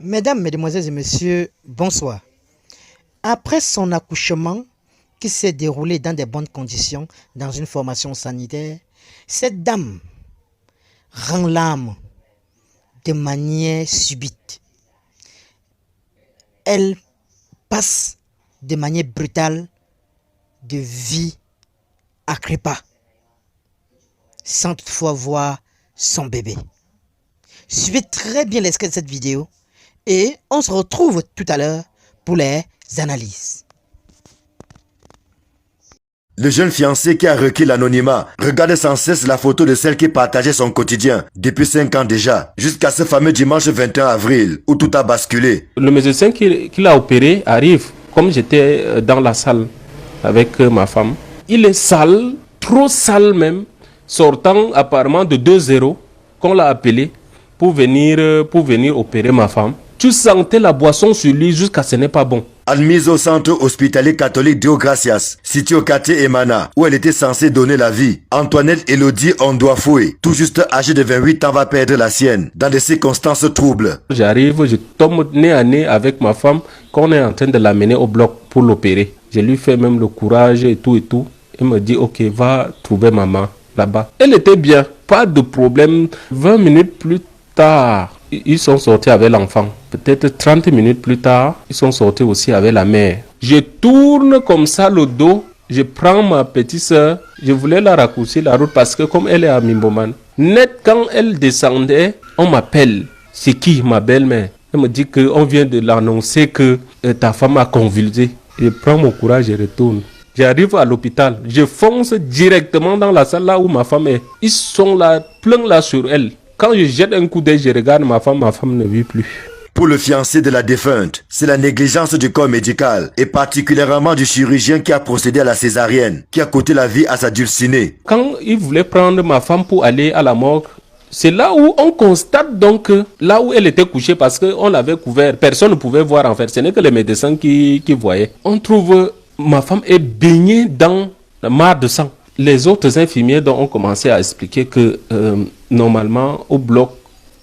Mesdames, Mesdemoiselles et Messieurs, bonsoir. Après son accouchement qui s'est déroulé dans de bonnes conditions, dans une formation sanitaire, cette dame rend l'âme de manière subite. Elle passe de manière brutale de vie à crépa, sans toutefois voir son bébé. Suivez très bien l'esquisse de cette vidéo et on se retrouve tout à l'heure pour les analyses. Le jeune fiancé qui a requis l'anonymat regardait sans cesse la photo de celle qui partageait son quotidien depuis 5 ans déjà, jusqu'à ce fameux dimanche 21 avril où tout a basculé. Le médecin qui l'a opéré arrive, comme j'étais dans la salle avec ma femme. Il est sale, trop sale même, sortant apparemment de 2-0 qu'on l'a appelé pour venir opérer ma femme. Tu sentais la boisson sur lui jusqu'à ce n'est pas bon. Admise au centre hospitalier catholique Deo Gracias, situé au quartier Emana, où elle était censée donner la vie, Antoinette Elodie Ondouafoué, tout juste âgée de 28 ans, va perdre la sienne, dans des circonstances troubles. J'arrive, je tombe nez à nez avec ma femme, qu'on est en train de l'amener au bloc pour l'opérer. Je lui fais même le courage et tout et tout. Elle me dit, ok, va trouver maman là-bas. Elle était bien, pas de problème. 20 minutes plus tard, ils sont sortis avec l'enfant. Peut-être 30 minutes plus tard, ils sont sortis aussi avec la mère. Je tourne comme ça le dos. Je prends ma petite soeur. Je voulais la raccourcir la route parce que comme elle est à Mimboman, net quand elle descendait, on m'appelle. C'est qui, ma belle-mère? Elle me dit qu'on vient de l'annoncer que ta femme a convulsé. Je prends mon courage et retourne. J'arrive à l'hôpital. Je fonce directement dans la salle là où ma femme est. Ils sont là, plein là sur elle. Quand je jette un coup d'œil, je regarde ma femme ne vit plus. Pour le fiancé de la défunte, c'est la négligence du corps médical et particulièrement du chirurgien qui a procédé à la césarienne, qui a coûté la vie à sa dulcinée. Quand il voulait prendre ma femme pour aller à la morgue, c'est là où on constate donc là où elle était couchée parce qu'on l'avait couvert. Personne ne pouvait voir en fait, ce n'est que les médecins qui voyaient. On trouve ma femme est baignée dans la mare de sang. Les autres infirmiers donc, ont commencé à expliquer que normalement au bloc,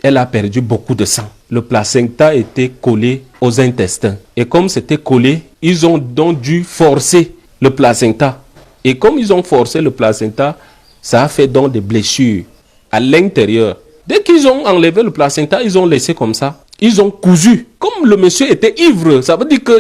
elle a perdu beaucoup de sang. Le placenta était collé aux intestins. Et comme c'était collé, ils ont donc dû forcer le placenta. Et comme ils ont forcé le placenta, ça a fait donc des blessures à l'intérieur. Dès qu'ils ont enlevé le placenta, ils ont laissé comme ça. Ils ont cousu. Comme le monsieur était ivre, ça veut dire que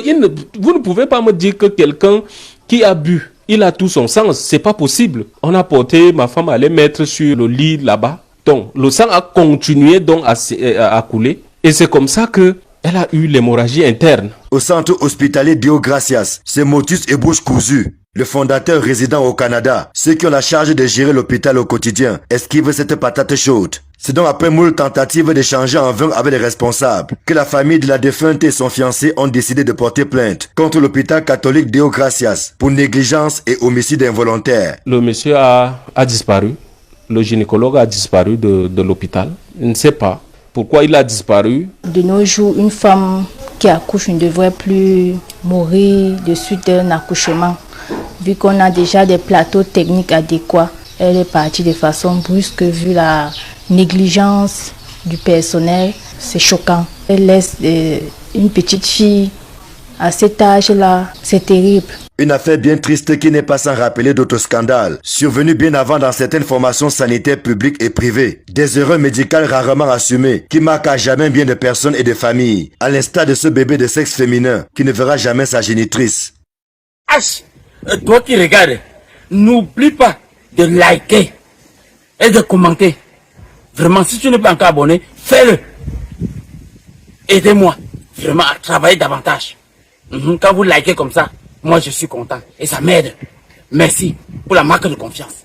vous ne pouvez pas me dire que quelqu'un qui a bu, il a tout son sang. C'est pas possible. On a porté ma femme à les mettre sur le lit là-bas. Donc, le sang a continué donc à couler. Et c'est comme ça que elle a eu l'hémorragie interne. Au centre hospitalier Deo Gracias, c'est motus et bouche cousue. Le fondateur résident au Canada, ceux qui ont la charge de gérer l'hôpital au quotidien, esquivent cette patate chaude. C'est donc après moult tentatives d'échanger en vain avec les responsables que la famille de la défunte et son fiancé ont décidé de porter plainte contre l'hôpital catholique Deo Gracias pour négligence et homicide involontaire. Le monsieur a disparu. Le gynécologue a disparu de l'hôpital. Je ne sais pas pourquoi il a disparu. De nos jours, une femme qui accouche ne devrait plus mourir de suite d'un accouchement. Vu qu'on a déjà des plateaux techniques adéquats, elle est partie de façon brusque vu la négligence du personnel. C'est choquant. Elle laisse une petite fille à cet âge-là. C'est terrible. Une affaire bien triste qui n'est pas sans rappeler d'autres scandales, survenus bien avant dans certaines formations sanitaires publiques et privées. Des erreurs médicales rarement assumées, qui marquent à jamais bien de personnes et de familles, à l'instar de ce bébé de sexe féminin, qui ne verra jamais sa génitrice. H, toi qui regardes, n'oublie pas de liker et de commenter. Vraiment, si tu n'es pas encore abonné, fais-le. Aidez-moi vraiment à travailler davantage. Quand vous likez comme ça, moi je suis content et ça m'aide. Merci pour la marque de confiance.